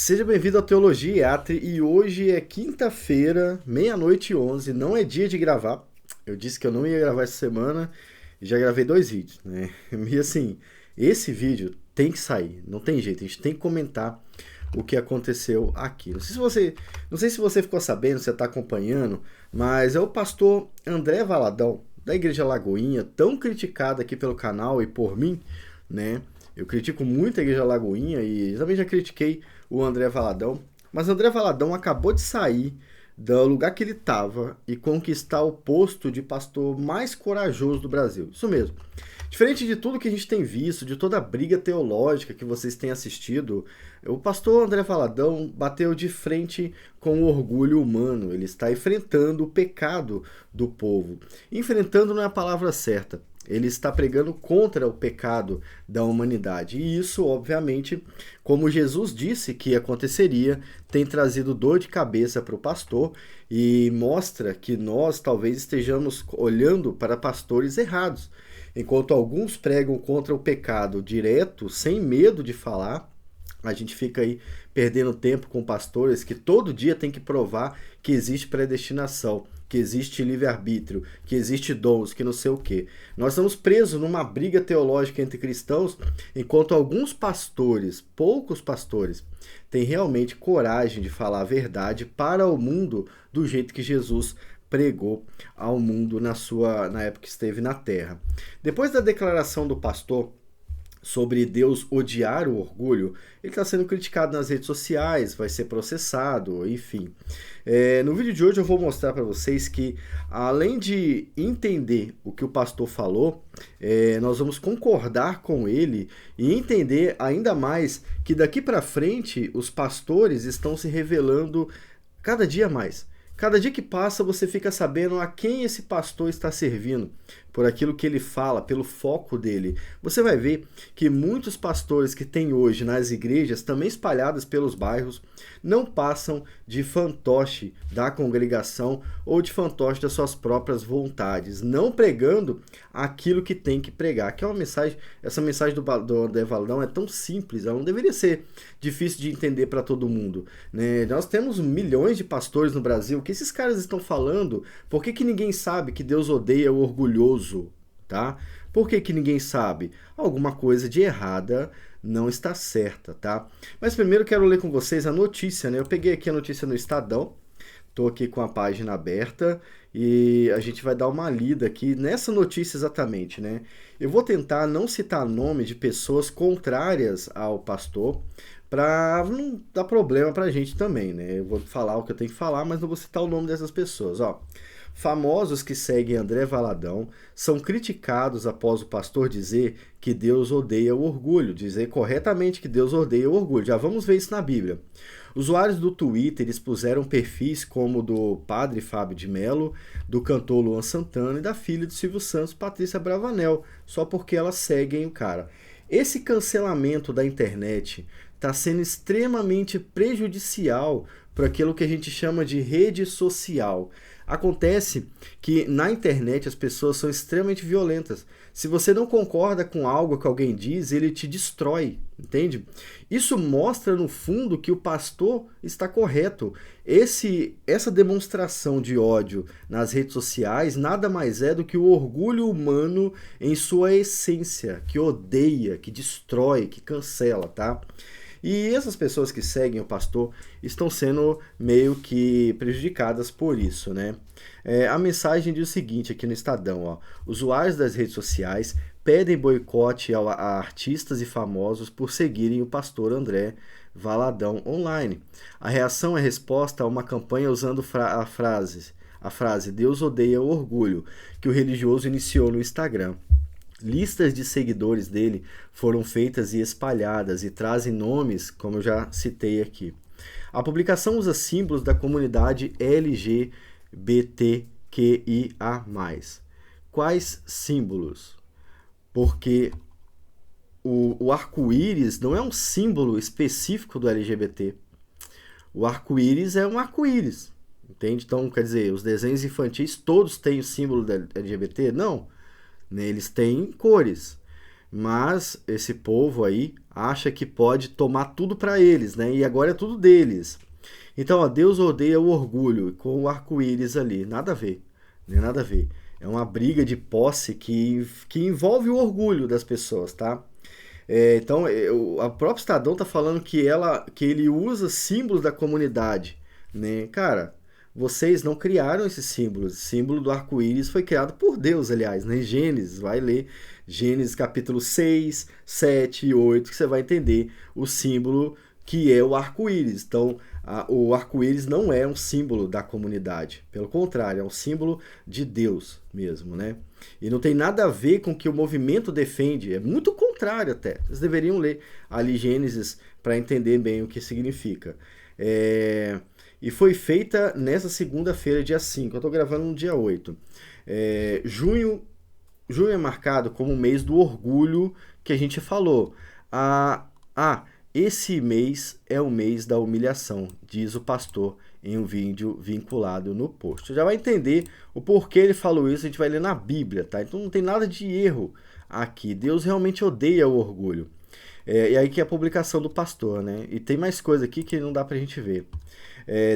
Seja bem-vindo ao Teologia e Atre e hoje é quinta-feira, meia-noite e 11, não é dia de gravar. Eu disse que eu não ia gravar essa semana e já gravei 2 vídeos, né? E assim, esse vídeo tem que sair, não tem jeito, a gente tem que comentar o que aconteceu aqui. Não sei se você ficou sabendo, se você está acompanhando, mas é o pastor André Valadão, da Igreja Lagoinha, tão criticado aqui pelo canal e por mim, né? Eu critico muito a Igreja Lagoinha e também já critiquei o André Valadão. Mas o André Valadão acabou de sair do lugar que ele estava e conquistar o posto de pastor mais corajoso do Brasil. Isso mesmo. Diferente de tudo que a gente tem visto, de toda a briga teológica que vocês têm assistido, o pastor André Valadão bateu de frente com o orgulho humano. Ele está enfrentando o pecado do povo. Enfrentando não é a palavra certa. Ele está pregando contra o pecado da humanidade. E isso, obviamente, como Jesus disse que aconteceria, tem trazido dor de cabeça para o pastor e mostra que nós talvez estejamos olhando para pastores errados. Enquanto alguns pregam contra o pecado direto, sem medo de falar, a gente fica aí perdendo tempo com pastores que todo dia tem que provar que existe predestinação, que existe livre-arbítrio, que existe dons, que não sei o quê. Nós estamos presos numa briga teológica entre cristãos, enquanto alguns pastores, poucos pastores, têm realmente coragem de falar a verdade para o mundo do jeito que Jesus pregou ao mundo na época que esteve na terra. Depois da declaração do pastor sobre Deus odiar o orgulho, ele está sendo criticado nas redes sociais, vai ser processado, enfim. No vídeo de hoje eu vou mostrar para vocês que, além de entender o que o pastor falou, nós vamos concordar com ele e entender ainda mais que daqui para frente os pastores estão se revelando cada dia mais. Cada dia que passa você fica sabendo a quem esse pastor está servindo, por aquilo que ele fala, pelo foco dele. Você vai ver que muitos pastores que tem hoje nas igrejas, também espalhadas pelos bairros, não passam de fantoche da congregação ou de fantoche das suas próprias vontades, não pregando aquilo que tem que pregar. Que é uma mensagem, essa mensagem do André Valadão é tão simples, ela não deveria ser difícil de entender para todo mundo, né? Nós temos milhões de pastores no Brasil. O que esses caras estão falando? Por que ninguém sabe que Deus odeia o orgulhoso? Tá? Por que ninguém sabe? Alguma coisa de errada não está certa, tá? Mas primeiro quero ler com vocês a notícia, né? Eu peguei aqui a notícia no Estadão, tô aqui com a página aberta e a gente vai dar uma lida aqui nessa notícia exatamente, né? Eu vou tentar não citar nome de pessoas contrárias ao pastor, para não dar problema pra gente também, né? Eu vou falar o que eu tenho que falar, mas não vou citar o nome dessas pessoas, ó. Famosos que seguem André Valadão são criticados após o pastor dizer que Deus odeia o orgulho, dizer corretamente que Deus odeia o orgulho. Já vamos ver isso na Bíblia. Usuários do Twitter expuseram perfis como o do padre Fábio de Mello, do cantor Luan Santana e da filha do Silvio Santos, Patrícia Bravanel, só porque elas seguem o cara. Esse cancelamento da internet está sendo extremamente prejudicial para aquilo que a gente chama de rede social. Acontece que na internet as pessoas são extremamente violentas. Se você não concorda com algo que alguém diz, ele te destrói, entende? Isso mostra no fundo que o pastor está correto. Essa demonstração de ódio nas redes sociais nada mais é do que o orgulho humano em sua essência, que odeia, que destrói, que cancela, tá? E essas pessoas que seguem o pastor estão sendo meio que prejudicadas por isso, né? A mensagem diz o seguinte aqui no Estadão, ó. Usuários das redes sociais pedem boicote a artistas e famosos por seguirem o pastor André Valadão online. A reação é resposta a uma campanha usando a frase Deus odeia o orgulho, que o religioso iniciou no Instagram. Listas de seguidores dele foram feitas e espalhadas e trazem nomes, como eu já citei aqui. A publicação usa símbolos da comunidade LGBTQIA+. Quais símbolos? Porque o arco-íris não é um símbolo específico do LGBT. O arco-íris é um arco-íris, entende? Então, quer dizer, os desenhos infantis todos têm o símbolo da LGBT? Não. Eles têm cores. Mas esse povo aí acha que pode tomar tudo para eles, né? E agora é tudo deles. Então, ó, Deus odeia o orgulho com o arco-íris ali. Nada a ver, né? Nada a ver. É uma briga de posse que envolve o orgulho das pessoas, tá? Então, a própria Estadão tá falando que ele usa símbolos da comunidade, né? Cara, vocês não criaram esses símbolos. O símbolo do arco-íris foi criado por Deus, aliás, né? Gênesis, vai ler Gênesis capítulo 6, 7 e 8, que você vai entender o símbolo que é o arco-íris. Então, o arco-íris não é um símbolo da comunidade. Pelo contrário, é um símbolo de Deus mesmo, né? E não tem nada a ver com o que o movimento defende. É muito contrário até. Vocês deveriam ler ali Gênesis para entender bem o que significa. E foi feita nessa segunda-feira, dia 5. Eu estou gravando no dia 8. Junho é marcado como o mês do orgulho que a gente falou. Esse mês é o mês da humilhação, diz o pastor em um vídeo vinculado no post. Você já vai entender o porquê ele falou isso, a gente vai ler na Bíblia, tá? Então não tem nada de erro aqui. Deus realmente odeia o orgulho. E aí que é a publicação do pastor, né? E tem mais coisa aqui que não dá pra gente ver.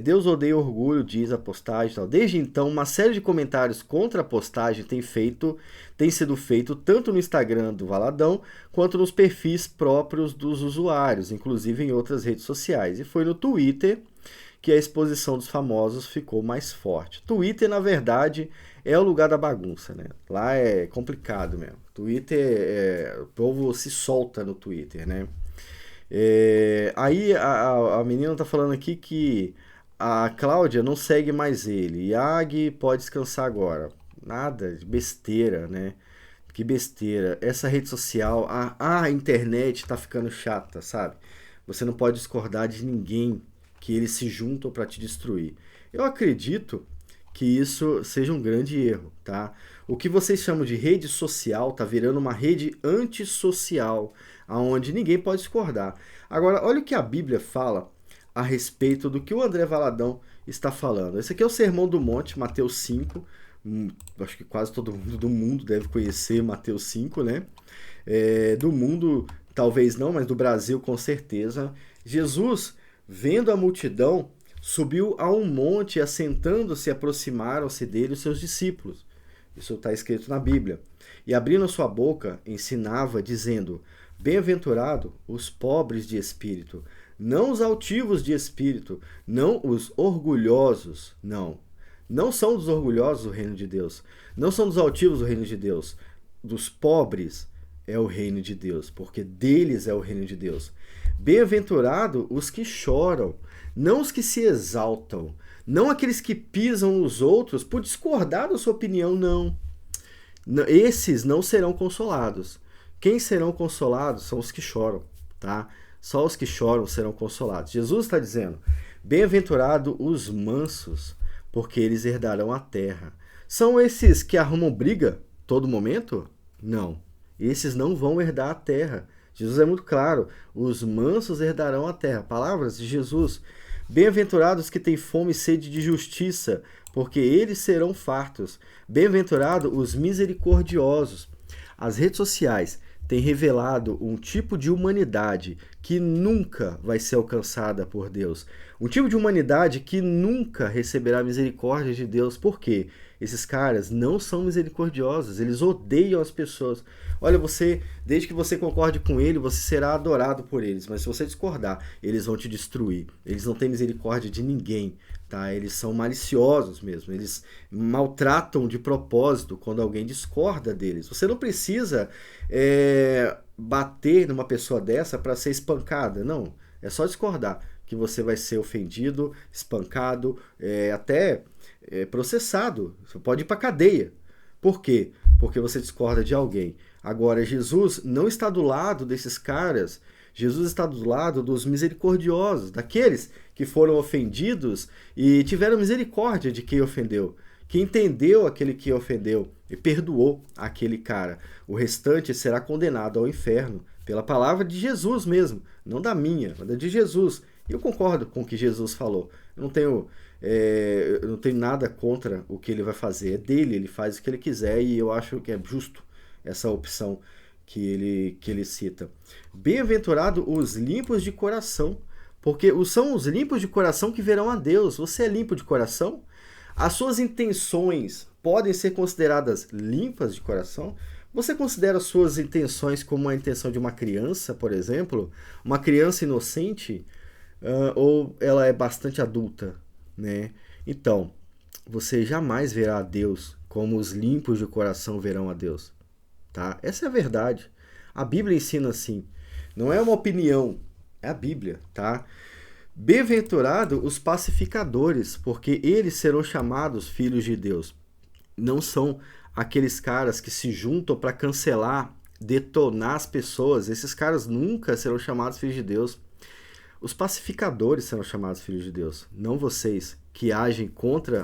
Deus odeia orgulho, diz a postagem. Tal. Desde então, uma série de comentários contra a postagem tem sido feito tanto no Instagram do Valadão quanto nos perfis próprios dos usuários, inclusive em outras redes sociais. E foi no Twitter que a exposição dos famosos ficou mais forte. Twitter, na verdade, é o lugar da bagunça, né? Lá é complicado mesmo. Twitter, o povo se solta no Twitter, né? Aí a menina tá falando aqui que a Cláudia não segue mais ele. Yag pode descansar agora. Nada, de besteira, né? Que besteira. Essa rede social, a internet tá ficando chata, sabe? Você não pode discordar de ninguém que eles se juntam para te destruir. Eu acredito que isso seja um grande erro, tá? O que vocês chamam de rede social tá virando uma rede antissocial, aonde ninguém pode discordar. Agora, olha o que a Bíblia fala a respeito do que o André Valadão está falando. Esse aqui é o Sermão do Monte, Mateus 5. Acho que quase todo mundo do mundo deve conhecer Mateus 5, né? Do mundo, talvez não, mas do Brasil com certeza. Jesus, vendo a multidão, subiu a um monte e, assentando-se, aproximaram-se dele os seus discípulos. Isso está escrito na Bíblia. E abrindo a sua boca, ensinava, dizendo: Bem-aventurado os pobres de espírito, não os altivos de espírito, não os orgulhosos, não. Não são dos orgulhosos o reino de Deus, não são dos altivos o reino de Deus. Dos pobres é o reino de Deus, porque deles é o reino de Deus. Bem-aventurado os que choram, não os que se exaltam, não aqueles que pisam nos outros por discordar da sua opinião, não. Esses não serão consolados. Quem serão consolados são os que choram, tá? Só os que choram serão consolados. Jesus está dizendo: bem-aventurado os mansos, porque eles herdarão a terra. São esses que arrumam briga todo momento? Não. Esses não vão herdar a terra. Jesus é muito claro: os mansos herdarão a terra. Palavras de Jesus. Bem-aventurados que têm fome e sede de justiça, porque eles serão fartos. Bem-aventurados os misericordiosos. As redes sociais têm revelado um tipo de humanidade que nunca vai ser alcançada por Deus. Um tipo de humanidade que nunca receberá misericórdia de Deus. Por quê? Esses caras não são misericordiosos, eles odeiam as pessoas. Olha, desde que você concorde com ele, você será adorado por eles. Mas se você discordar, eles vão te destruir. Eles não têm misericórdia de ninguém, tá? Eles são maliciosos mesmo. Eles maltratam de propósito quando alguém discorda deles. Você não precisa bater numa pessoa dessa para ser espancada. Não, é só discordar que você vai ser ofendido, espancado, até processado. Você pode ir para cadeia. Por quê? Porque você discorda de alguém. Agora, Jesus não está do lado desses caras. Jesus está do lado dos misericordiosos, daqueles que foram ofendidos e tiveram misericórdia de quem ofendeu, que entendeu aquele que ofendeu e perdoou aquele cara. O restante será condenado ao inferno, pela palavra de Jesus mesmo, não da minha, mas da de Jesus. E eu concordo com o que Jesus falou. Eu não tenho nada contra o que ele vai fazer. É dele, ele faz o que ele quiser e eu acho que é justo essa opção que ele cita. Bem-aventurado os limpos de coração, porque são os limpos de coração que verão a Deus. Você é limpo de coração? As suas intenções podem ser consideradas limpas de coração? Você considera suas intenções como a intenção de uma criança, por exemplo? Uma criança inocente? Ou ela é bastante adulta, né? Então, você jamais verá a Deus como os limpos de coração verão a Deus, tá? Essa é a verdade. A Bíblia ensina assim. Não é uma opinião, é a Bíblia, tá? Bem-aventurado os pacificadores, porque eles serão chamados filhos de Deus. Não são aqueles caras que se juntam para cancelar, detonar as pessoas. Esses caras nunca serão chamados filhos de Deus. Os pacificadores serão chamados filhos de Deus, não vocês, que agem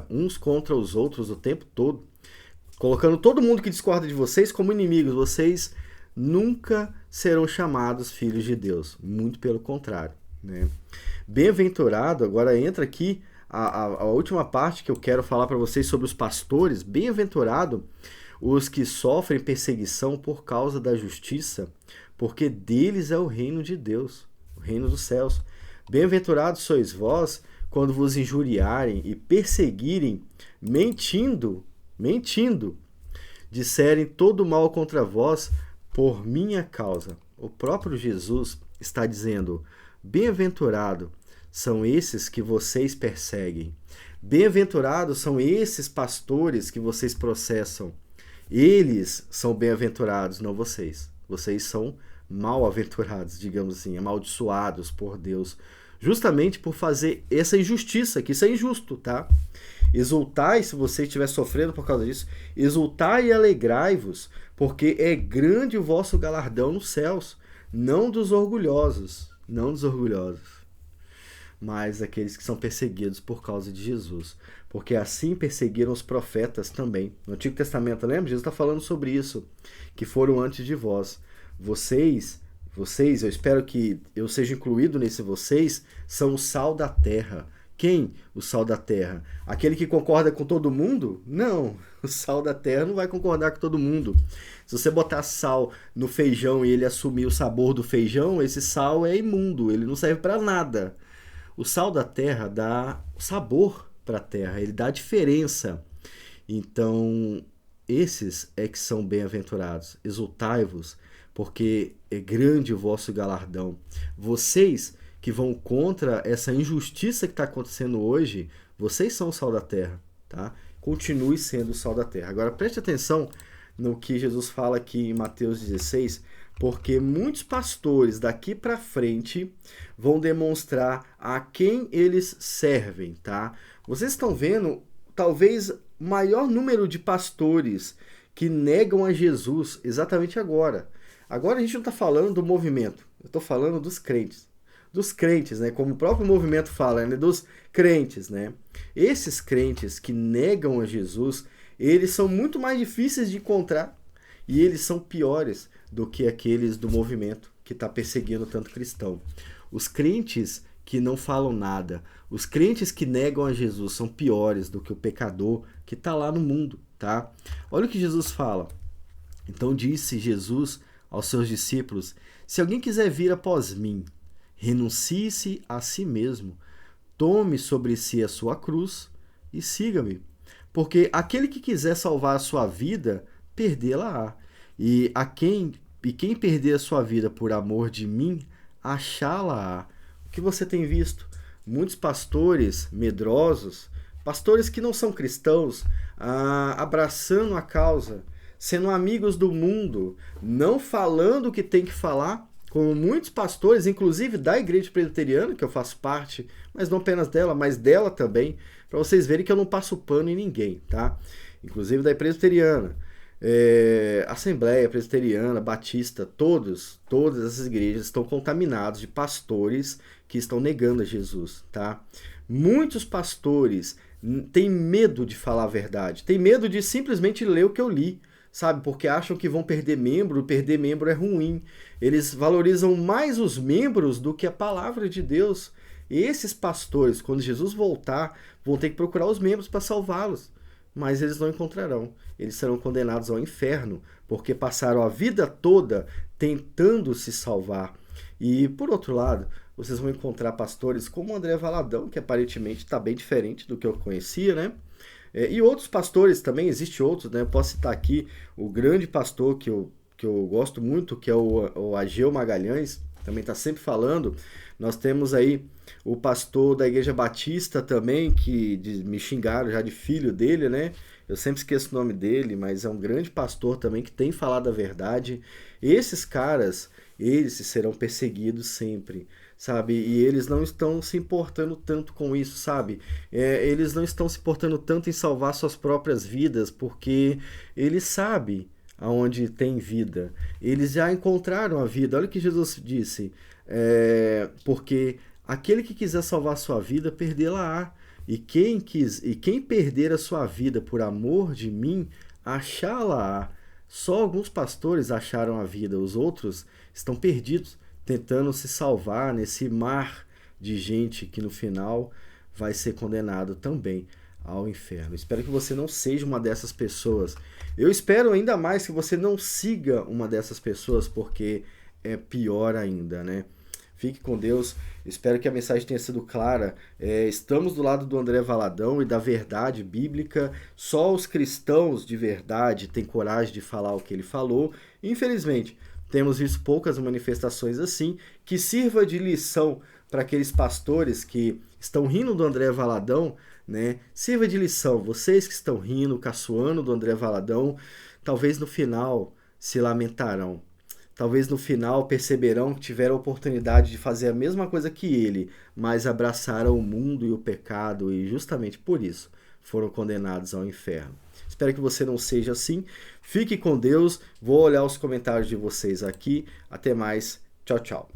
uns contra os outros o tempo todo, colocando todo mundo que discorda de vocês como inimigos. Vocês nunca serão chamados filhos de Deus, muito pelo contrário, né? Bem-aventurado, agora entra aqui a última parte que eu quero falar para vocês sobre os pastores. Bem-aventurado os que sofrem perseguição por causa da justiça, porque deles é o reino de Deus, o reino dos céus. Bem-aventurados sois vós quando vos injuriarem e perseguirem, mentindo, disserem todo mal contra vós por minha causa. O próprio Jesus está dizendo: bem-aventurado são esses que vocês perseguem. Bem-aventurados são esses pastores que vocês processam. Eles são bem-aventurados, não vocês. Vocês são mal-aventurados, digamos assim, amaldiçoados por Deus, justamente por fazer essa injustiça, que isso é injusto, tá? Exultai, se você estiver sofrendo por causa disso, exultai e alegrai-vos, porque é grande o vosso galardão nos céus, não dos orgulhosos, mas aqueles que são perseguidos por causa de Jesus, porque assim perseguiram os profetas também. No Antigo Testamento, lembra? Jesus está falando sobre isso, que foram antes de vós. Vocês, eu espero que eu seja incluído nesse vocês, são o sal da terra. Quem? O sal da terra? Aquele que concorda com todo mundo? Não, o sal da terra não vai concordar com todo mundo. Se você botar sal no feijão e ele assumir o sabor do feijão, esse sal é imundo, ele não serve para nada. O sal da terra dá sabor para a terra, ele dá diferença. Então, esses é que são bem-aventurados. Exultai-vos, porque é grande o vosso galardão. Vocês que vão contra essa injustiça que está acontecendo hoje, vocês são o sal da terra, tá? Continue sendo o sal da terra. Agora, preste atenção no que Jesus fala aqui em Mateus 16, porque muitos pastores daqui para frente vão demonstrar a quem eles servem, tá? Vocês estão vendo, talvez, maior número de pastores que negam a Jesus exatamente agora. Agora a gente não está falando do movimento, eu estou falando dos crentes. Dos crentes, né? Como o próprio movimento fala, né? Dos crentes, né? Esses crentes que negam a Jesus, eles são muito mais difíceis de encontrar e eles são piores do que aqueles do movimento que está perseguindo tanto cristão. Os crentes que não falam nada, os crentes que negam a Jesus são piores do que o pecador que está lá no mundo, tá? Olha o que Jesus fala. Então disse Jesus aos seus discípulos: se alguém quiser vir após mim, renuncie-se a si mesmo, tome sobre si a sua cruz e siga-me. Porque aquele que quiser salvar a sua vida, perdê-la-á. E quem perder a sua vida por amor de mim, achá-la-á. O que você tem visto? Muitos pastores medrosos, pastores que não são cristãos, abraçando a causa, sendo amigos do mundo, não falando o que tem que falar, como muitos pastores, inclusive da Igreja Presbiteriana, que eu faço parte, mas não apenas dela, mas dela também, para vocês verem que eu não passo pano em ninguém, tá? Inclusive da Presbiteriana, Assembleia Presbiteriana, Batista, todas essas igrejas estão contaminadas de pastores que estão negando a Jesus, tá? Muitos pastores têm medo de falar a verdade, têm medo de simplesmente ler o que eu li, sabe? Porque acham que vão perder membro é ruim. Eles valorizam mais os membros do que a palavra de Deus. E esses pastores, quando Jesus voltar, vão ter que procurar os membros para salvá-los. mas eles não encontrarão. Eles serão condenados ao inferno, porque passaram a vida toda tentando se salvar. E, por outro lado, vocês vão encontrar pastores como o André Valadão, que aparentemente está bem diferente do que eu conhecia, né? E outros pastores também, existem outros, né? Eu posso citar aqui o grande pastor que eu gosto muito, que é o Ageu Magalhães, também está sempre falando. Nós temos aí o pastor da Igreja Batista também, me xingaram já de filho dele, né? Eu sempre esqueço o nome dele, mas é um grande pastor também que tem falado a verdade. Esses caras, eles serão perseguidos sempre, sabe? E eles não estão se importando tanto com isso, sabe? Eles não estão se importando tanto em salvar suas próprias vidas, porque eles sabem aonde tem vida. Eles já encontraram a vida. Olha o que Jesus disse. Porque aquele que quiser salvar sua vida, perdê-la-á. E quem perder a sua vida por amor de mim, achá-la-á. Só alguns pastores acharam a vida, os outros estão perdidos, tentando se salvar nesse mar de gente que no final vai ser condenado também ao inferno. Espero que você não seja uma dessas pessoas. Eu espero ainda mais que você não siga uma dessas pessoas, porque é pior ainda, né? Fique com Deus. Espero que a mensagem tenha sido clara. Estamos do lado do André Valadão e da verdade bíblica. Só os cristãos de verdade têm coragem de falar o que ele falou. Infelizmente, temos visto poucas manifestações assim, que sirva de lição para aqueles pastores que estão rindo do André Valadão, né? Sirva de lição. Vocês que estão rindo, caçoando do André Valadão, talvez no final se lamentarão. Talvez no final perceberão que tiveram a oportunidade de fazer a mesma coisa que ele, mas abraçaram o mundo e o pecado e justamente por isso foram condenados ao inferno. Espero que você não seja assim. Fique com Deus. Vou olhar os comentários de vocês aqui. Até mais. Tchau, tchau.